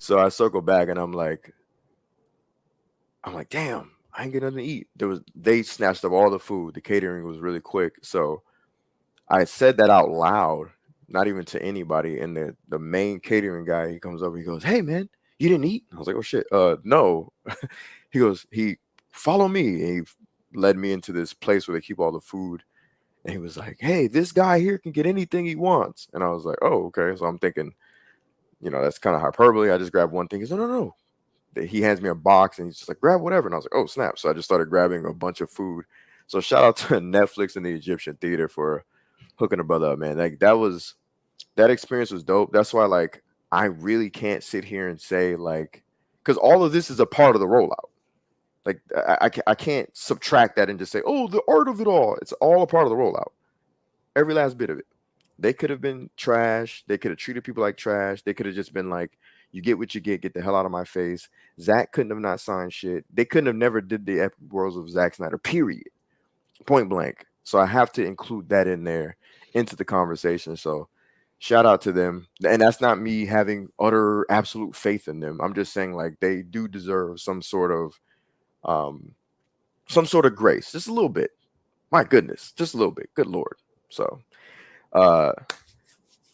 So I circle back and I'm like, damn, I ain't get nothing to eat. They snatched up all the food. The catering was really quick. So I said that out loud, not even to anybody. And the main catering guy, he comes over, he goes, "Hey man, you didn't eat?" I was like, "Oh shit, no." He follow me. And he led me into this place where they keep all the food. And he was like, "Hey, this guy here can get anything he wants." And I was like, "Oh, okay." So I'm thinking, that's kind of hyperbole. I just grabbed one thing. He's, "No, no, no." He hands me a box and he's just like, "Grab whatever." And I was like, "Oh, snap." So I just started grabbing a bunch of food. So shout out to Netflix and the Egyptian Theater for hooking a brother up, man. Like that experience was dope. That's why I really can't sit here and say because all of this is a part of the rollout. Like I can't subtract that and just say, "Oh, the art of it all." It's all a part of the rollout. Every last bit of it. They could have been trash. They could have treated people like trash. They could have just been like, "You get what you get the hell out of my face." Zach couldn't have not signed shit. They couldn't have never did the Epic Worlds of Zack Snyder, period. Point blank. So I have to include that in there into the conversation. So shout out to them. And that's not me having utter absolute faith in them. I'm just saying they do deserve um some sort of grace. Just a little bit. My goodness. Just a little bit. Good Lord. So uh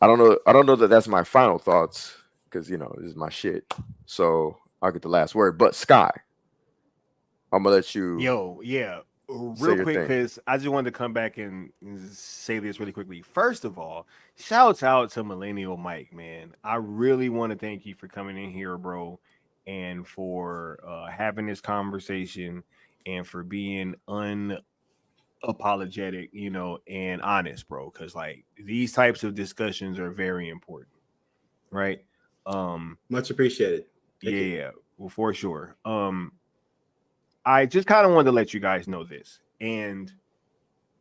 I don't know that that's my final thoughts because this is my shit. So I'll get the last word. But Sky, I'm gonna let you Yo, yeah. say Real your quick, thing. because I just wanted to come back and say this really quickly. First of all, shouts out to Millennial Mike, man. I really want to thank you for coming in here, bro, and for having this conversation and for being unapologetic, and honest, bro. Because like these types of discussions are very important, right? Um, Much appreciated. Thank yeah, you. yeah, well, for sure. I just kind of wanted to let you guys know this. And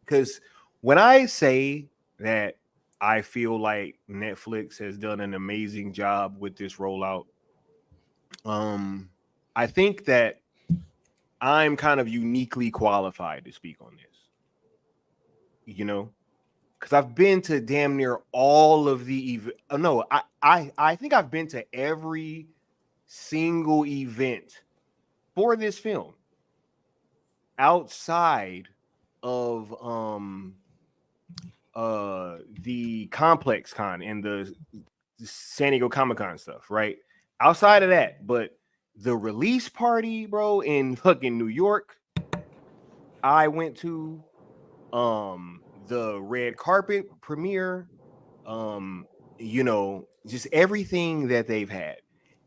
because when I say that I feel like Netflix has done an amazing job with this rollout, um, I think that I'm kind of uniquely qualified to speak on this, because I've been to damn near all of the no, I think I've been to every single event for this film outside of the Complex Con and the San Diego Comic Con stuff, right? Outside of that, but the release party, bro, in fucking New York, I went to the red carpet premiere, just everything that they've had.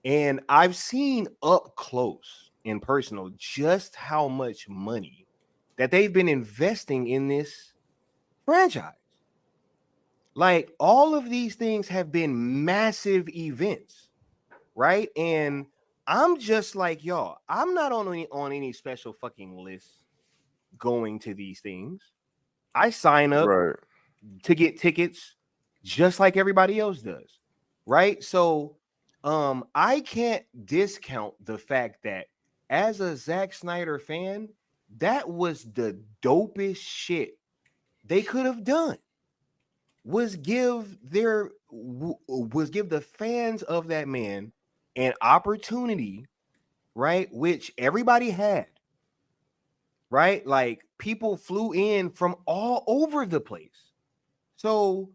And I've seen up close and personal just how much money that they've been investing in this franchise. Like all of these things have been massive events, right? And I'm just like y'all. I'm not on any special fucking list going to these things. I sign up Right. to get tickets just like everybody else does, right? So I can't discount the fact that as a Zack Snyder fan, that was the dopest shit they could have done. Was give the fans of that man an opportunity, right? Which everybody had, right? Like people flew in from all over the place. So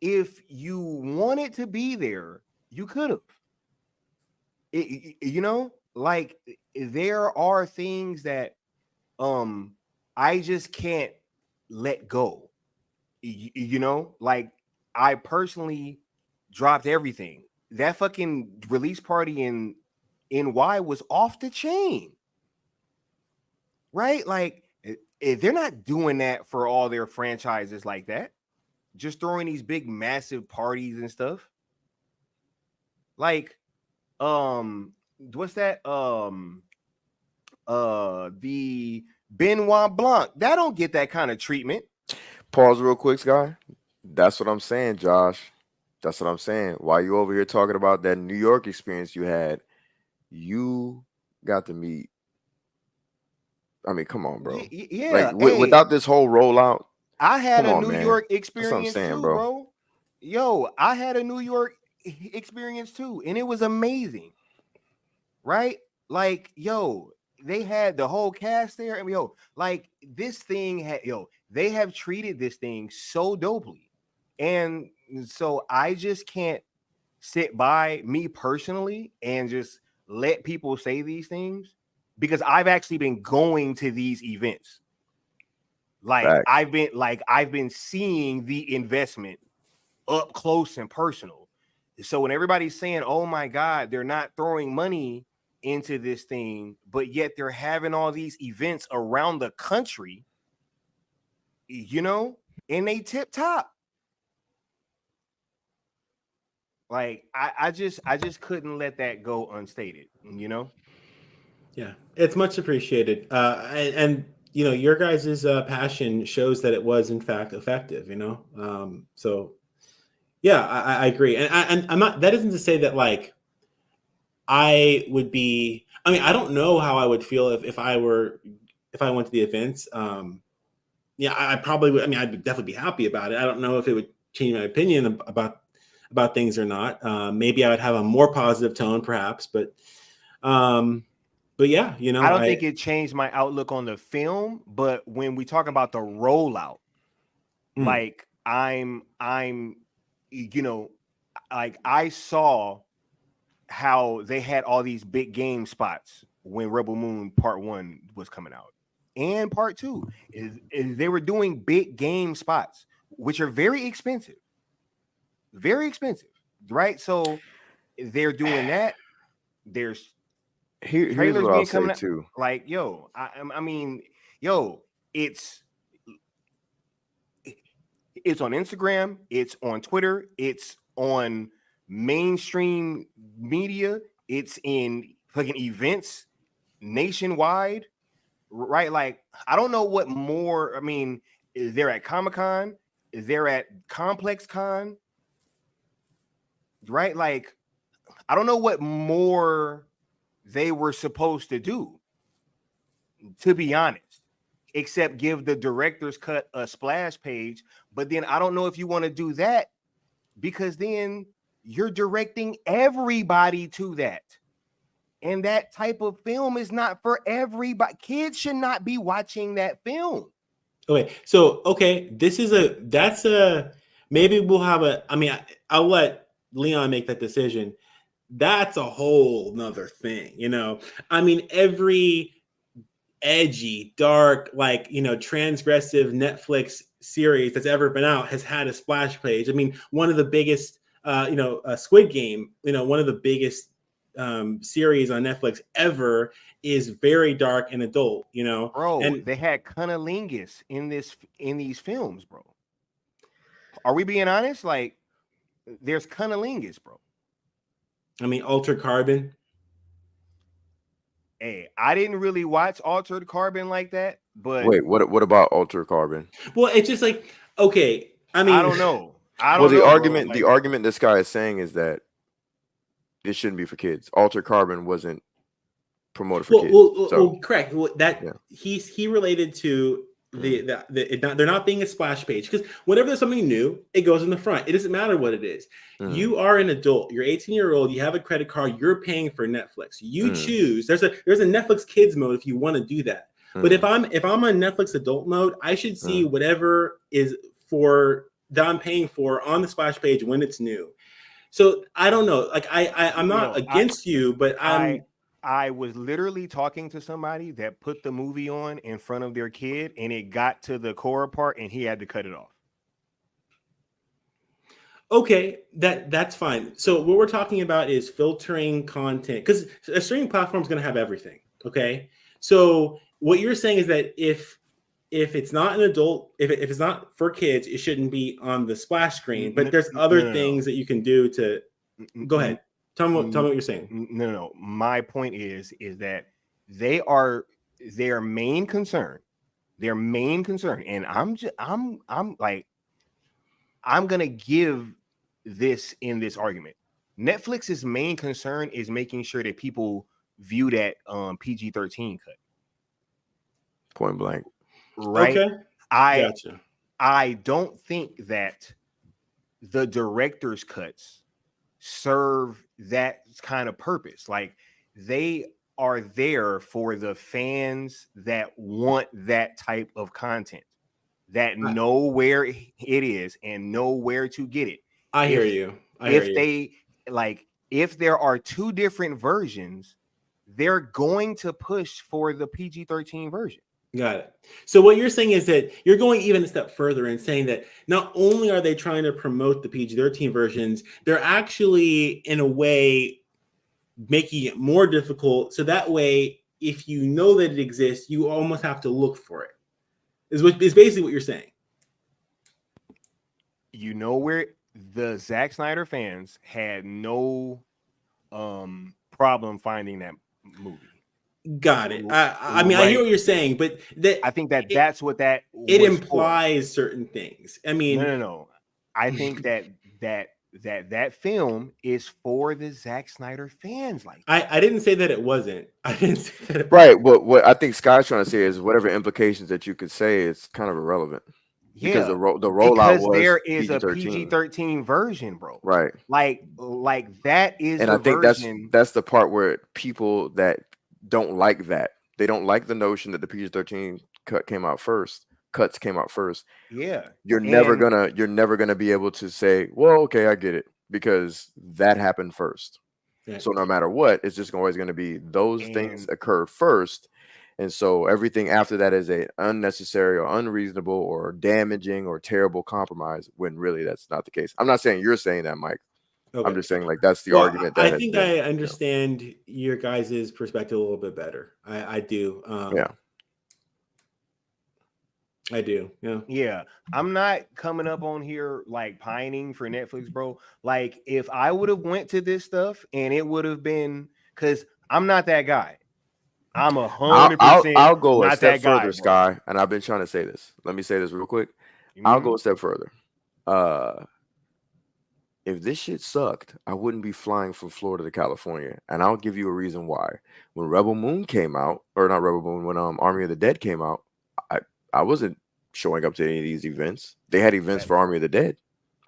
if you wanted to be there, you could have. Like there are things that I just can't let go. Like I personally dropped everything. That fucking release party in NY was off the chain, right? Like they're not doing that for all their franchises like that. Just throwing these big massive parties and stuff. Like what's that? The Benoit Blanc. That don't get that kind of treatment. Pause real quick, Sky. That's what I'm saying, Josh. That's what I'm saying. While you over here talking about that New York experience you had, you got to meet. I mean, come on, bro. Like Yeah. Hey, without this whole rollout, I had come a on, New man. York That's what I'm experience saying, too, bro. bro. Yo, I had a New York experience too, and it was amazing. right? Like, yo, they had the whole cast there, and yo, like this thing had, yo, they have treated this thing so dopely, and so I just can't sit by me personally and just let people say these things because I've actually been going to these events. Facts. I've been seeing the investment up close and personal. So when everybody's saying, "Oh my God, they're not throwing money into this thing," but yet they're having all these events around the country, you know, and they tip top. Like I just couldn't let that go unstated, you know. Yeah, it's much appreciated. And you know, your guys' passion shows that it was in fact effective. You know, so yeah, I agree. And I'm not. That isn't to say that like I would be. I mean, I don't know how I would feel if I were if I went to the events. Yeah, I probably would. I mean, I'd definitely be happy about it. I don't know if it would change my opinion about things or not. Maybe I would have a more positive tone, perhaps. Um, but yeah, you I know, don't think it changed my outlook on the film, but when we talk about the rollout, mm, like I'm you know, like I saw how they had all these big game spots when Rebel Moon Part 1 was coming out. And Part 2 is they were doing big game spots, which are very expensive. Very expensive, right? So they're doing that. There's Here's trailers what I'll being say coming out. too. Like, yo, I mean, yo, it's it's on Instagram, it's on Twitter, it's on mainstream media, it's in fucking events nationwide, right? Like, I don't know what more. I mean, they're at Comic Con, they're at Complex Con, right? Like, I don't know what more they were supposed to do, to be honest, except give the director's cut a splash page. But then I don't know if you want to do that because then you're directing everybody to that. And that type of film is not for everybody. Kids should not be watching that film. okay. So okay, that's a maybe we'll have a. I mean, I'll let Leon make that decision. That's a whole nother thing, you know. I mean, every edgy, dark, like transgressive Netflix series that's ever been out has had a splash page. I mean, one of the biggest, Squid Game, one of the biggest series on Netflix ever is very dark and adult, Bro, and they had cunnilingus in these films, bro. Are we being honest? Like, there's cunnilingus, bro. I mean, Altered Carbon. Hey, I didn't really watch Altered Carbon like that, but Wait, what about Ultra Carbon? Well, it's just like okay. I I mean, don't know. I Well, don't know, bro. the Like, argument this guy is saying is that it shouldn't be for kids. Ultra Carbon wasn't promoted for kids. So correct. Well, that yeah. he related to Mm, they're not being a splash page because whenever there's something new, it goes in the front. It doesn't matter what it is. mm, You are an adult. You're 18-year-old. You have a credit card. You're paying for Netflix. You mm, choose. There's a Netflix Kids mode if you want to do that. But if mm, I'm on Netflix adult mode, I should see mm. whatever is for that I'm paying for on the splash page when it's new. So I don't know. Like I'm not yo, against you, but I I was literally talking to somebody that put the movie on in front of their kid and it got to the core part and he had to cut it off. okay, that's fine. So what we're talking about is filtering content because a streaming platform is going to have everything. Okay, so what you're saying is that if it's not an adult, if it's not for kids, it shouldn't be on the splash screen. But there's other No. things that you can do to go ahead. Tell me what you're saying. No. My point is that they are their main concern. Their main concern, and I'm like I'm gonna give this in this argument. Netflix's main concern is making sure that people view that PG-13 cut, Point blank. right? Okay, I gotcha. I don't think that the director's cuts serve that kind of purpose. Like they are there for the fans that want that type of content, that I, know where it is and know where to get it. I hear If you. I hear if you. they like if there are two different versions, they're going to push for the PG-13 version. Got it. So what you're saying is that you're going even a step further and saying that not only are they trying to promote the PG-13 versions, they're actually in a way making it more difficult. So that way, if you know that it exists, you almost have to look for it. Is basically what you're saying. You know where the Zack Snyder fans had no problem finding that movie. Got it. I mean, I hear Right. what you're saying, but I think that it, that's what that it was for. implies certain things. I No, mean, no, no. I think that film is for the Zack Snyder fans like that. I didn't say that it wasn't. I didn't say that it Right. wasn't. What I think Sky's trying to say is whatever implications that you could say, it's kind of irrelevant because Yeah, the rollout because was there is a PG-13. PG-13 version, bro. Right. Like that is And the I think that's version. that's the part where people that don't like that, they don't like the notion that the PG-13 cuts came out first. Yeah. You're And never gonna be able to say, well, okay, I get it, because that happened first. Yeah. So no matter what, it's just always going to be those things and occur first, and so everything after that is a unnecessary or unreasonable or damaging or terrible compromise. When really that's not the case. I'm not saying you're saying that, Mike. I'm Okay. just saying like that's the Well, argument I that has think been. I understand your guys' perspective a little bit better. I do. Yeah. I do. Yeah. yeah, I'm not coming up on here like pining for Netflix, bro. Like if I would have went to this stuff and it would have been, because I'm not that guy. I'm I'll, hundred I'll percent I'll go a not step that guy, further, bro. Sky, and I've been trying to say this. Let me say this real quick. I'll Mhm. go a step further. Uh, if this shit sucked, I wouldn't be flying from Florida to California. And I'll give you a reason why. When Rebel Moon came out, or not Rebel Moon, when Army of the Dead came out, I I wasn't showing up to any of these events. They had events for Facts, Army of the Dead.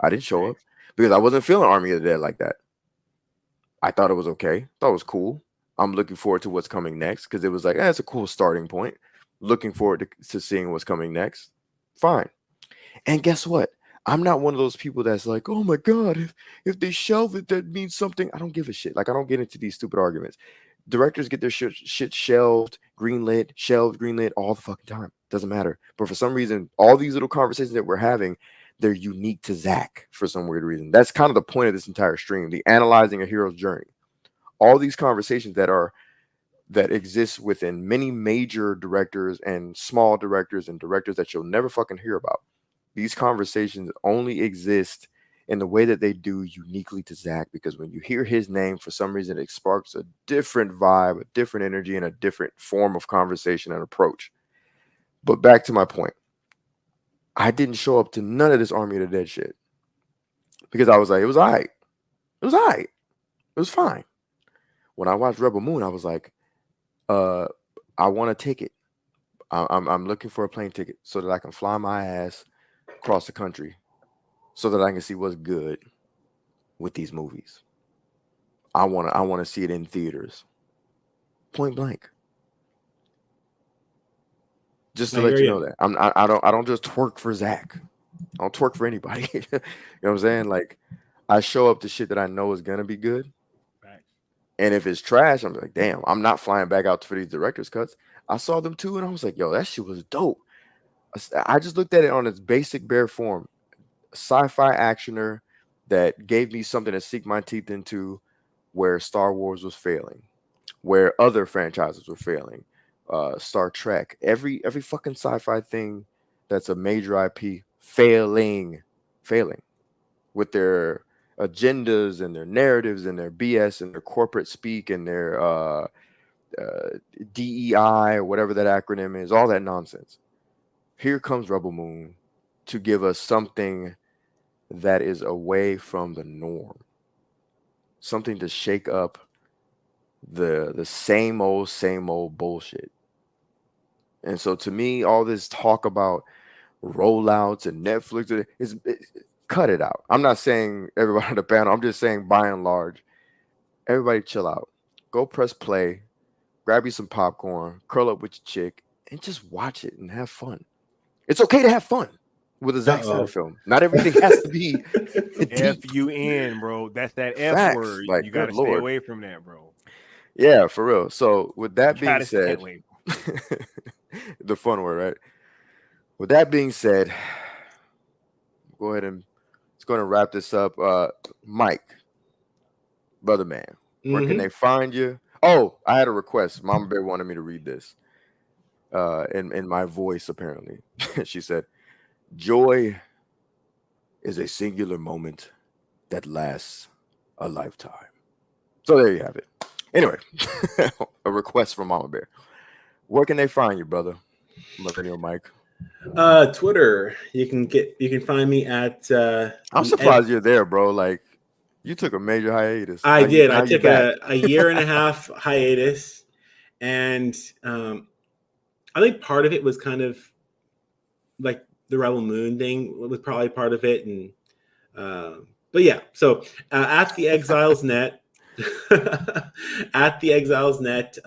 I didn't show up facts. because I wasn't feeling Army of the Dead like that. I thought it was okay. Thought it was cool. I'm looking forward to what's coming next because it was like, it's a cool starting point. Looking forward to seeing what's coming next. Fine. And guess what? I'm not one of those people that's like, oh my God, if they shelve it, that means something. I don't give a shit. Like, I don't get into these stupid arguments. Directors get their shit shelved, greenlit all the fucking time. Doesn't matter. But for some reason, all these little conversations that we're having, they're unique to Zach for some weird reason. That's kind of the point of this entire stream, the analyzing a hero's journey. All these conversations that exist within many major directors and small directors and directors that you'll never fucking hear about. These conversations only exist in the way that they do uniquely to Zach, because when you hear his name, for some reason, it sparks a different vibe, a different energy, and a different form of conversation and approach. But back to my point, I didn't show up to none of this Army of the Dead shit because I was like, it was all right. It was all right. It was fine. When I watched Rebel Moon, I was like, uh, I want a ticket. I'm looking for a plane ticket so that I can fly my ass across the country so that I can see what's good with these movies. I want to see it in theaters. Point blank. Just to I hear let you you. know that I don't just twerk for Zach. I don't twerk for anybody. You know what I'm saying? Like, I show up to shit that I know is gonna be good. Facts. And if it's trash, I'm like, damn, I'm not flying back out for these director's cuts. I saw them too, and I was like, yo, that shit was dope. I just looked at it on its basic bare form. Sci-fi actioner that gave me something to sink my teeth into, where Star Wars was failing, where other franchises were failing. Star Trek, every fucking sci-fi thing that's a major IP failing with their agendas and their narratives and their BS and their corporate speak and their uh, DEI or whatever that acronym is, all that nonsense. Here comes Rebel Moon to give us something that is away from the norm, something to shake up the same old bullshit. And so to me, all this talk about rollouts and Netflix cut it out. I'm not saying everybody on the panel. I'm just saying by and large, everybody chill out. go press play, grab you some popcorn, curl up with your chick, and just watch it and have fun. It's okay to have fun with a Zack Snyder Uh-oh. film. Not everything has to be deep. FUN, bro. That's that F Facts. word. Like, You got good to stay lord. away from that, bro. Yeah, for real. So with You that got being to stay said, away. the fun word, right? With that being said, go ahead and it's going to wrap this up. Mike, brother man, where can they find you? Oh, I had a request. Mama Bear wanted me to read this. In my voice, apparently. She said, "Joy is a singular moment that lasts a lifetime." So there you have it. Anyway, a request from Mama Bear. Where can they find you, brother? Millennial Mike. Twitter. You can find me at I'm surprised you're there, bro. Like, you took a major hiatus. I did. I Now you took back. a year and a half hiatus, and I think part of it was kind of like the Rebel Moon thing was probably part of it, and but yeah. So at the Exiles Net, at the Exiles Net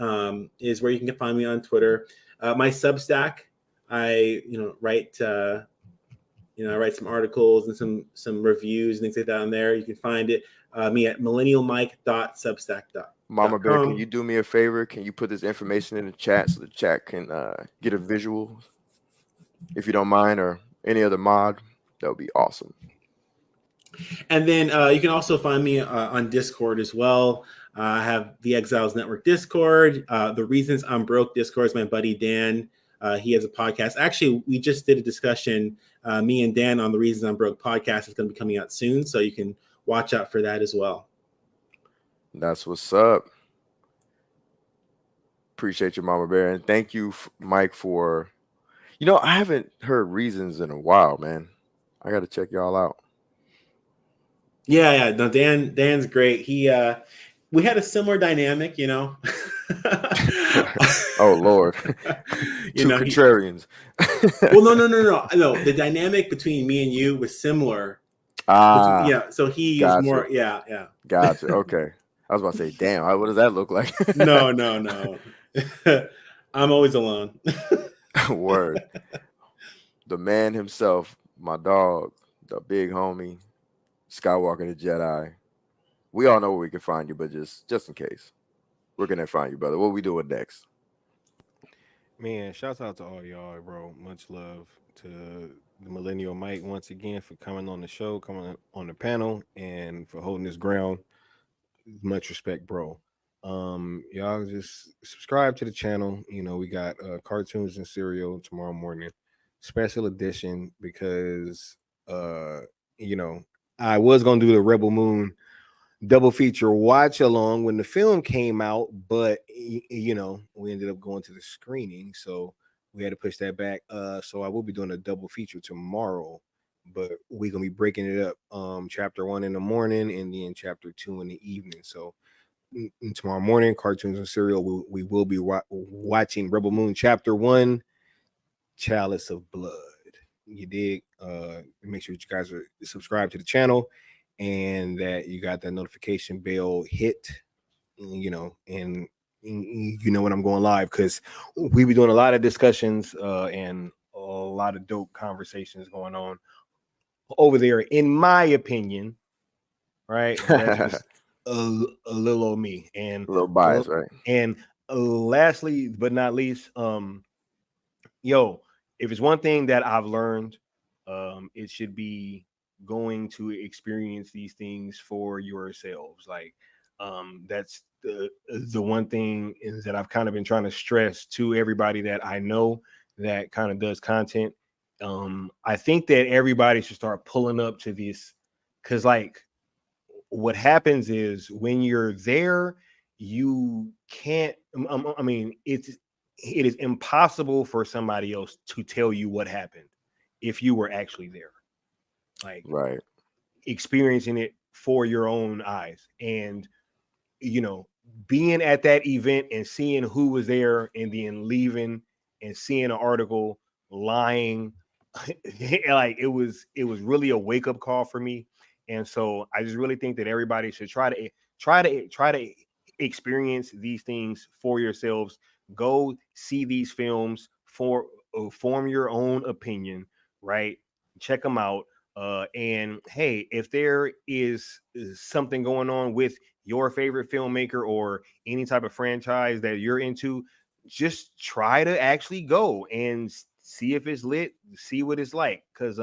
is where you can find me on Twitter. My Substack, I write. I write some articles and some reviews and things like that on there. You can find it me at millennialmike.substack.com. Mama Bear, can you do me a favor? Can you put this information in the chat so the chat can get a visual, if you don't mind, or any other mod? That would be awesome. And then you can also find me on Discord as well. I have the Exiles Network Discord. The Reasons I'm Broke Discord is my buddy Dan. He has a podcast. Actually, we just did a discussion, me and Dan, on the Reasons I'm Broke podcast. It's going to be coming out soon, so you can watch out for that as well. That's what's up. Appreciate you, Mama Bear, and thank you, Mike, for. I haven't heard Reasons in a while, man. I got to check y'all out. Yeah. No, Dan's great. We had a similar dynamic, Oh Lord. Two contrarians. Well, no. The dynamic between me and you was similar. So he is more. Yeah. Gotcha. Okay. I was about to say, damn, what does that look like? No. I'm always alone. Word. The man himself, my dog, the big homie, Skywalker the Jedi. We all know where we can find you, but just in case, where can they find you, brother? What we doing next? Man, shouts out to all y'all, bro. Much love to the Millennial Mike once again for coming on the show, coming on the panel, and for holding his ground. Much respect, bro. Y'all just subscribe to the channel. We got cartoons and cereal tomorrow morning, special edition, because I was gonna do the Rebel Moon double feature watch along when the film came out, but we ended up going to the screening, so we had to push that back. So I will be doing a double feature tomorrow, but we're gonna be breaking it up. Chapter 1 in the morning and then chapter 2 in the evening. So tomorrow morning, cartoons and cereal, we will be watching Rebel Moon chapter 1, Chalice of Blood. You dig? Make sure that you guys are subscribed to the channel and that you got that notification bell hit, and when I'm going live, because we be doing a lot of discussions and a lot of dope conversations going on over there, in my opinion, right? That's just a little old me, and a little bias, right? And lastly but not least, if it's one thing that I've learned, it should be going to experience these things for yourselves. Like, that's the one thing is that I've kind of been trying to stress to everybody that I know that kind of does content. I think that everybody should start pulling up to this, because like what happens is when you're there, you can't. It is impossible for somebody else to tell you what happened if you were actually there, like right, experiencing it for your own eyes, and being at that event and seeing who was there, and then leaving and seeing an article lying. Like it was really a wake-up call for me. And so I just really think that everybody should try to experience these things for yourselves. Go see these films for form your own opinion, right? Check them out. And hey, if there is something going on with your favorite filmmaker or any type of franchise that you're into, just try to actually go and see if it's lit, see what it's like. Cause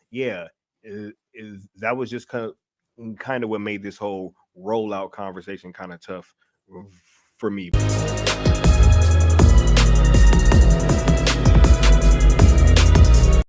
yeah, that was just kind of what made this whole rollout conversation kind of tough for me.